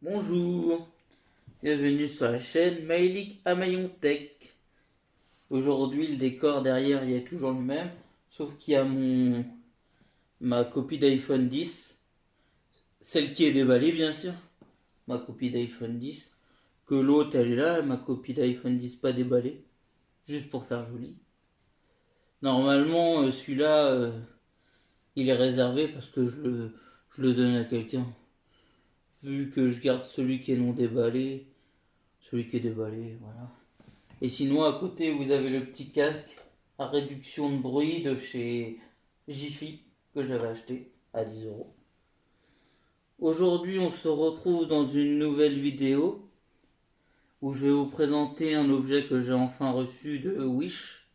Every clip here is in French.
Bonjour, bienvenue sur la chaîne Maïlik Amayon Tech. Aujourd'hui, le décor derrière il est toujours le même, sauf qu'il y a ma copie d'iPhone 10, celle qui est déballée bien sûr, ma copie d'iPhone 10, que l'autre elle est là, ma copie d'iPhone 10 pas déballée, juste pour faire joli. Normalement, celui-là, il est réservé parce que je le donne à quelqu'un. Vu que je garde celui qui est non déballé, celui qui est déballé, voilà. Et sinon, à côté, vous avez le petit casque à réduction de bruit de chez Jiffy que j'avais acheté à 10 euros. Aujourd'hui, on se retrouve dans une nouvelle vidéo où je vais vous présenter un objet que j'ai enfin reçu de Wish,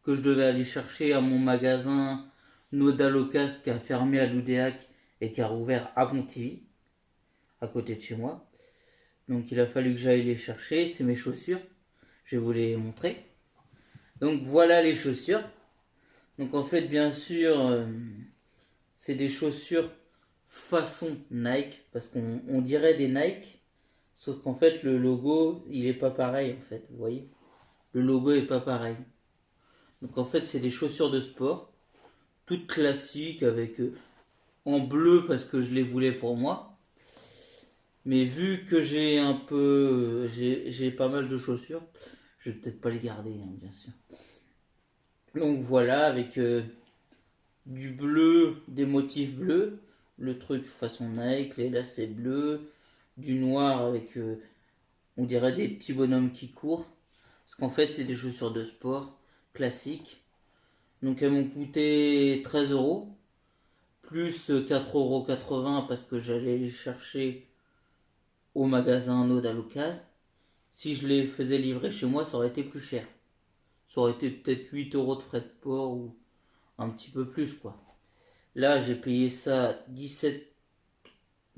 que je devais aller chercher à mon magasin Nodalocas qui a fermé à Loudéac et qui a rouvert à Pontivy, à côté de chez moi. Donc il a fallu que j'aille les chercher, c'est mes chaussures, je vais vous les montrer. Donc voilà les chaussures. Donc en fait, bien sûr, c'est des chaussures façon Nike, parce qu'on dirait des Nike, sauf qu'en fait le logo, il est pas pareil en fait, vous voyez. Le logo est pas pareil. Donc en fait, c'est des chaussures de sport, toutes classiques, avec en bleu parce que je les voulais pour moi. Mais vu que j'ai un peu, j'ai pas mal de chaussures, je vais peut-être pas les garder, hein, bien sûr. Donc voilà, avec du bleu, des motifs bleus, le truc façon Nike, les lacets bleus, du noir avec, on dirait des petits bonhommes qui courent. Parce qu'en fait, c'est des chaussures de sport classiques. Donc elles m'ont coûté 13 euros, plus 4,80 € parce que j'allais les chercher au magasin Nod à l'occasion. Si je les faisais livrer chez moi, ça aurait été plus cher. Ça aurait été peut-être 8 euros de frais de port ou un petit peu plus quoi. Là, j'ai payé ça 17,80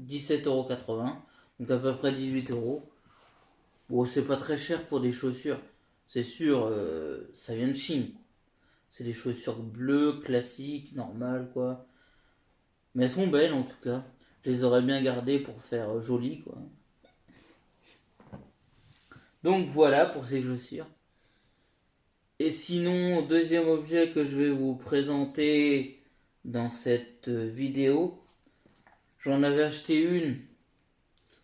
€, donc à peu près 18 euros. Bon, c'est pas très cher pour des chaussures. C'est sûr, ça vient de Chine. C'est des chaussures bleues, classiques, normales, quoi. Mais elles sont belles en tout cas. Je les aurais bien gardées pour faire joli, quoi. Donc voilà pour ces chaussures. Et sinon, deuxième objet que je vais vous présenter dans cette vidéo, j'en avais acheté une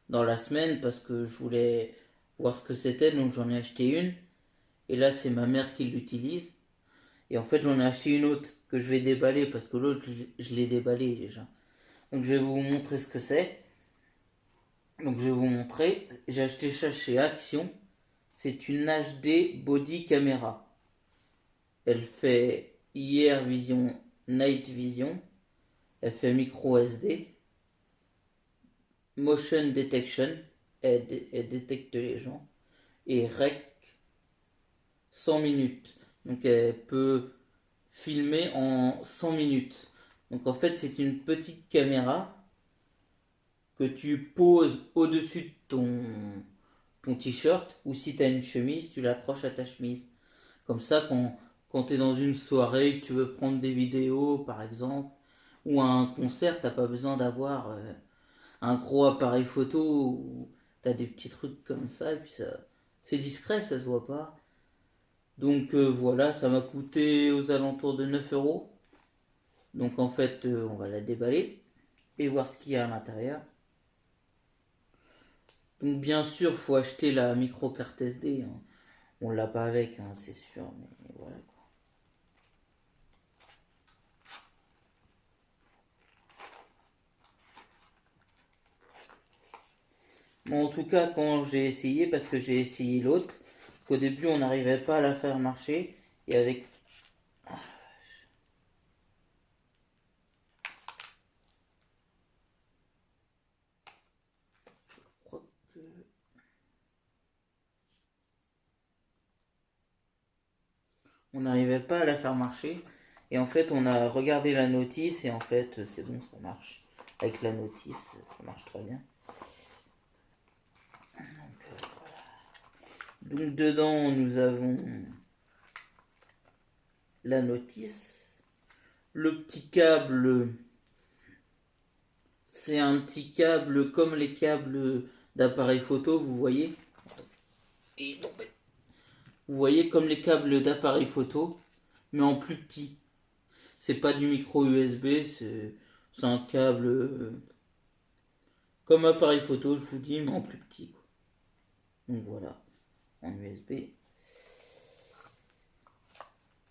dans la semaine parce que je voulais voir ce que c'était, donc j'en ai acheté une. Et là, c'est ma mère qui l'utilise. Et en fait, j'en ai acheté une autre que je vais déballer parce que l'autre, je l'ai déballé déjà. Donc, je vais vous montrer ce que c'est. Donc, je vais vous montrer. J'ai acheté ça chez Action. C'est une HD Body Camera. Elle fait IR Vision, Night Vision. Elle fait micro SD. Motion Detection. Elle détecte les gens. Et Rec 100 minutes. Donc, elle peut filmé en 100 minutes. Donc en fait, c'est une petite caméra que tu poses au-dessus de ton t-shirt, ou si tu as une chemise, tu l'accroches à ta chemise. Comme ça, quand tu es dans une soirée, que tu veux prendre des vidéos par exemple, ou à un concert, t'as pas besoin d'avoir un gros appareil photo, ou t'as des petits trucs comme ça, et puis ça, c'est discret, ça se voit pas. Donc voilà, ça m'a coûté aux alentours de 9 euros. Donc en fait, on va la déballer et voir ce qu'il y a à l'intérieur. Donc bien sûr, faut acheter la micro carte SD, hein. On l'a pas avec, hein, c'est sûr, mais voilà quoi. Bon, en tout cas, quand j'ai essayé, parce que j'ai essayé l'autre, qu'au début on n'arrivait pas à la faire marcher, et avec... Je crois que... On n'arrivait pas à la faire marcher, et en fait on a regardé la notice, et en fait c'est bon, ça marche. Avec la notice, ça marche très bien. Donc dedans, nous avons la notice, le petit câble c'est un petit câble comme les câbles d'appareil photo, vous voyez. Il est tombé. Vous voyez comme les câbles d'appareil photo, mais en plus petit. C'est pas du micro USB, c'est un câble comme appareil photo, je vous dis, mais en plus petit, quoi. Donc voilà, en USB.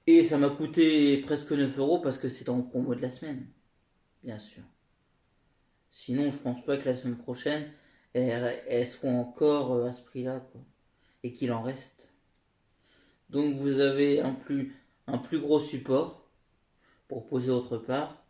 Et ça m'a coûté presque 9 € parce que c'est en promo de la semaine, bien sûr. Sinon, je pense pas que la semaine prochaine, elles seront encore à ce prix-là, quoi. Et qu'il en reste. Donc vous avez un plus gros support pour poser autre part.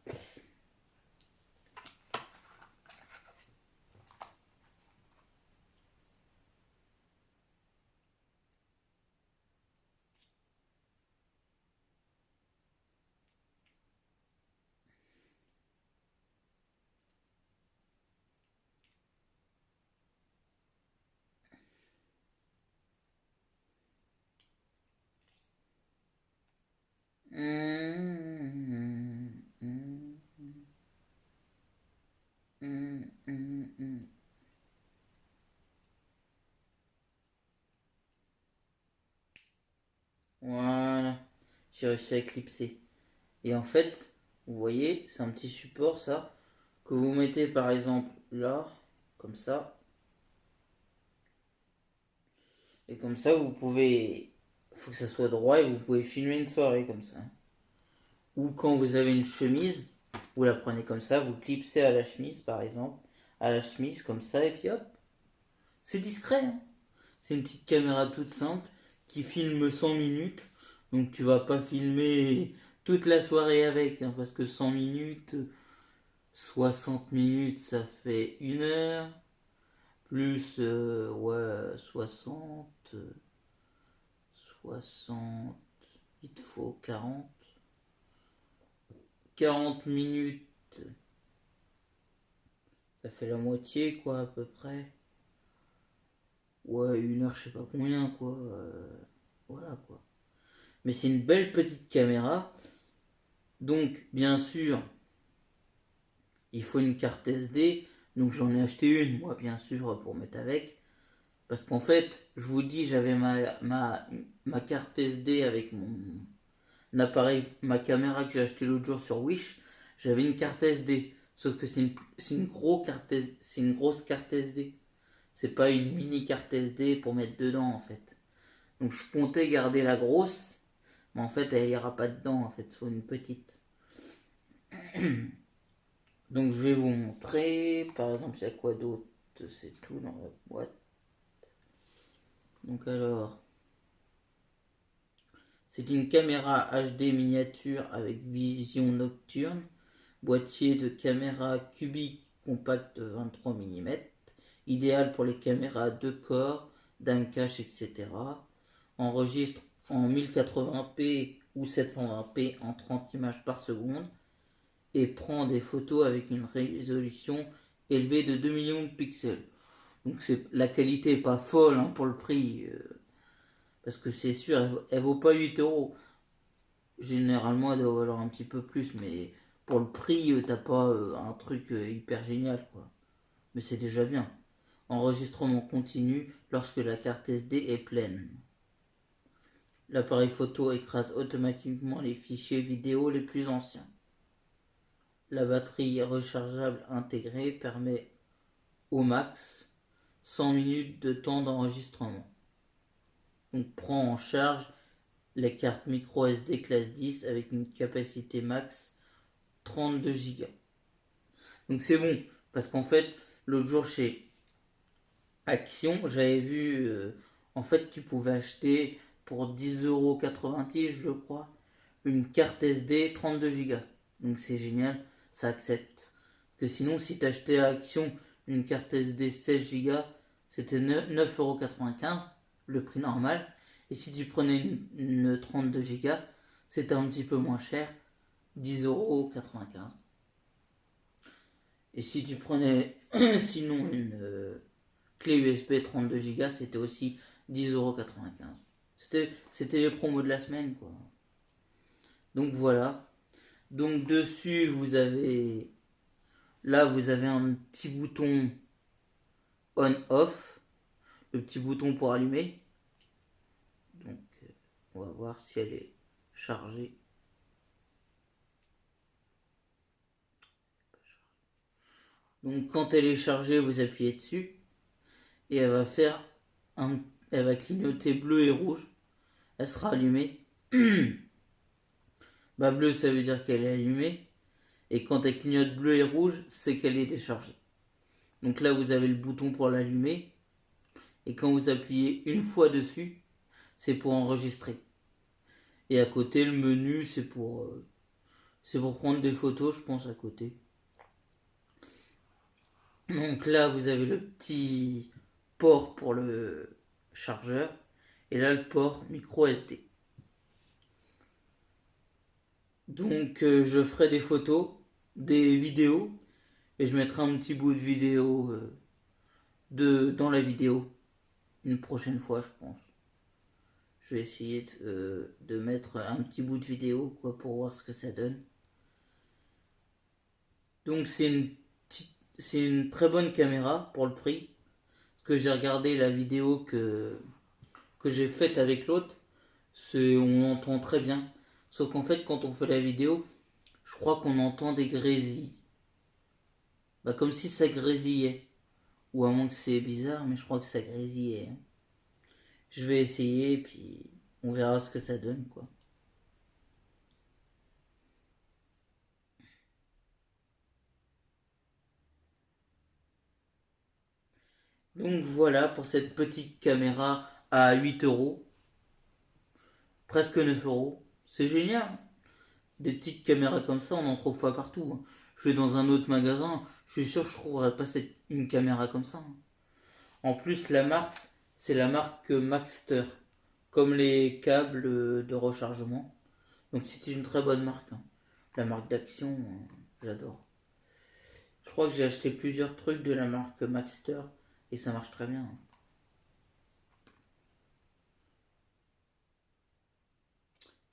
Voilà, j'ai réussi à éclipser. Et en fait, vous voyez, c'est un petit support ça, que vous mettez par exemple là, comme ça. Et comme ça, vous pouvez... Il faut que ça soit droit et vous pouvez filmer une soirée comme ça. Ou quand vous avez une chemise, vous la prenez comme ça, vous clipsez à la chemise par exemple, à la chemise comme ça, et puis hop. C'est discret, hein. C'est une petite caméra toute simple qui filme 100 minutes. Donc tu vas pas filmer toute la soirée avec, hein, parce que 100 minutes, 60 minutes, ça fait 1 heure. Plus, ouais, 60, il te faut 40 minutes, ça fait la moitié, quoi, à peu près. Ouais, 1 heure, je sais pas combien, quoi. Voilà, quoi. Mais c'est une belle petite caméra. Donc, bien sûr, il faut une carte SD. Donc, j'en ai acheté une, moi, bien sûr, pour mettre avec. Parce qu'en fait, je vous dis, j'avais ma carte SD avec mon appareil, ma caméra que j'ai acheté l'autre jour sur Wish. J'avais une carte SD. Sauf que c'est une grosse carte SD. C'est pas une mini carte SD pour mettre dedans, en fait. Donc, je comptais garder la grosse. Mais en fait, elle ira pas dedans, en fait. Il faut une petite. Donc, je vais vous montrer. Par exemple, il y a quoi d'autre? C'est tout dans la boîte. Donc, alors. C'est une caméra HD miniature avec vision nocturne, boîtier de caméra cubique compact de 23 mm, idéal pour les caméras de corps, dame cache, etc. Enregistre en 1080p ou 720p en 30 images par seconde et prend des photos avec une résolution élevée de 2 millions de pixels. Donc la qualité est pas folle, hein, pour le prix. Parce que c'est sûr, elle vaut pas 8 €. Généralement, elle doit valoir un petit peu plus, mais pour le prix, t'as pas un truc hyper génial, quoi. Mais c'est déjà bien. Enregistrement continu lorsque la carte SD est pleine. L'appareil photo écrase automatiquement les fichiers vidéo les plus anciens. La batterie rechargeable intégrée permet au max 100 minutes de temps d'enregistrement. Donc prend en charge les cartes micro SD classe 10 avec une capacité max 32 Go. Donc c'est bon, parce qu'en fait, l'autre jour chez Action, j'avais vu, en fait, tu pouvais acheter pour 10,90 €, je crois, une carte SD 32 Go. Donc c'est génial, ça accepte. Parce que sinon, si tu achetais à Action une carte SD 16 Go, c'était 9,95 €, le prix normal. Et si tu prenais une 32 Go, c'était un petit peu moins cher, 10,95 €. Et si tu prenais sinon une clé USB 32 Go, c'était aussi 10,95 €. C'était les promos de la semaine, quoi. Donc voilà. Donc dessus, vous avez Là, vous avez un petit bouton on-off, le petit bouton pour allumer. Donc, on va voir si elle est chargée. Donc, quand elle est chargée, vous appuyez dessus et elle va faire elle va clignoter bleu et rouge. Elle sera allumée. Bah, bleu, ça veut dire qu'elle est allumée. Et quand elle clignote bleu et rouge, c'est qu'elle est déchargée. Donc là, vous avez le bouton pour l'allumer. Et quand vous appuyez une fois dessus, c'est pour enregistrer. Et à côté, le menu, c'est pour prendre des photos, je pense, à côté. Donc là, vous avez le petit port pour le chargeur. Et là, le port micro SD. Donc, je ferai des photos, des vidéos. Et je mettrai un petit bout de vidéo dans la vidéo. Une prochaine fois, je pense. Je vais essayer de mettre un petit bout de vidéo quoi, pour voir ce que ça donne. Donc c'est une très bonne caméra pour le prix. Parce que j'ai regardé la vidéo que j'ai faite avec l'autre. On entend très bien. Sauf qu'en fait quand on fait la vidéo, je crois qu'on entend des grésilles. Bah, comme si ça grésillait. Ou à moins que c'est bizarre, mais je crois que ça grésillait. Je vais essayer puis on verra ce que ça donne quoi. Donc voilà pour cette petite caméra à 8 euros, presque 9 euros. C'est génial. Des petites caméras comme ça, on n'en trouve pas partout. Je vais dans un autre magasin, je suis sûr que je trouverai pas une caméra comme ça. En plus, la marque, c'est la marque Maxter, comme les câbles de rechargement. Donc c'est une très bonne marque. La marque d'Action, j'adore. Je crois que j'ai acheté plusieurs trucs de la marque Maxter et ça marche très bien.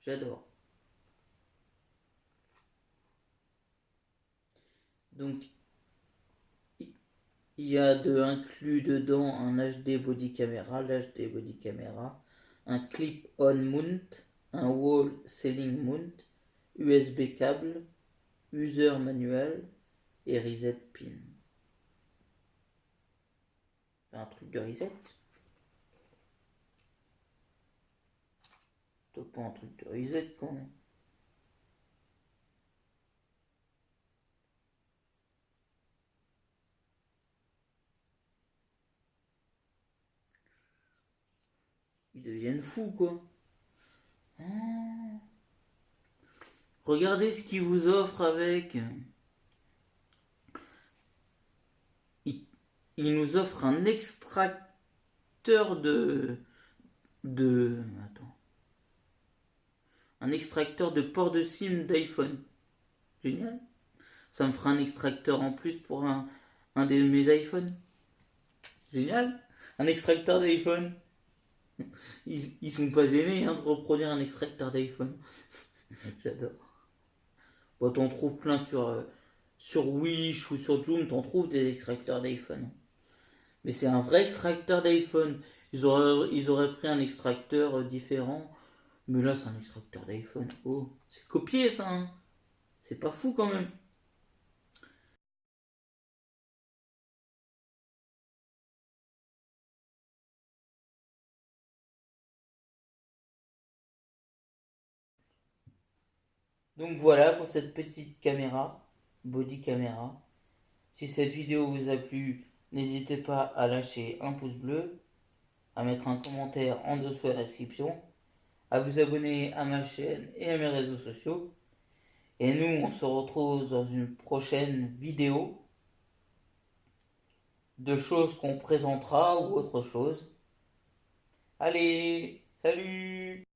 J'adore. Donc il y a inclus dedans un HD body camera, l'HD body camera, un clip on mount, un wall ceiling mount, USB câble, user manuel et reset pin. Un truc de reset. T'as pas un truc de reset quand même. Ils deviennent fous quoi. Ah. Regardez ce qu'ils vous offrent avec. Il nous offre un extracteur de. Attends. Un extracteur de port de SIM d'iPhone. Génial. Ça me fera un extracteur en plus pour un de mes iPhones. Génial. Un extracteur d'iPhone. Ils sont pas gênés de reproduire un extracteur d'iPhone. J'adore. Bon, t'en trouves plein sur Wish ou sur Joom, t'en trouves des extracteurs d'iPhone. Mais c'est un vrai extracteur d'iPhone. Ils auraient pris un extracteur différent. Mais là, c'est un extracteur d'iPhone. Oh, c'est copié ça, hein. C'est pas fou quand même. Donc voilà pour cette petite caméra, body caméra. Si cette vidéo vous a plu, n'hésitez pas à lâcher un pouce bleu, à mettre un commentaire en dessous à la description, à vous abonner à ma chaîne et à mes réseaux sociaux. Et nous, on se retrouve dans une prochaine vidéo de choses qu'on présentera ou autre chose. Allez, salut!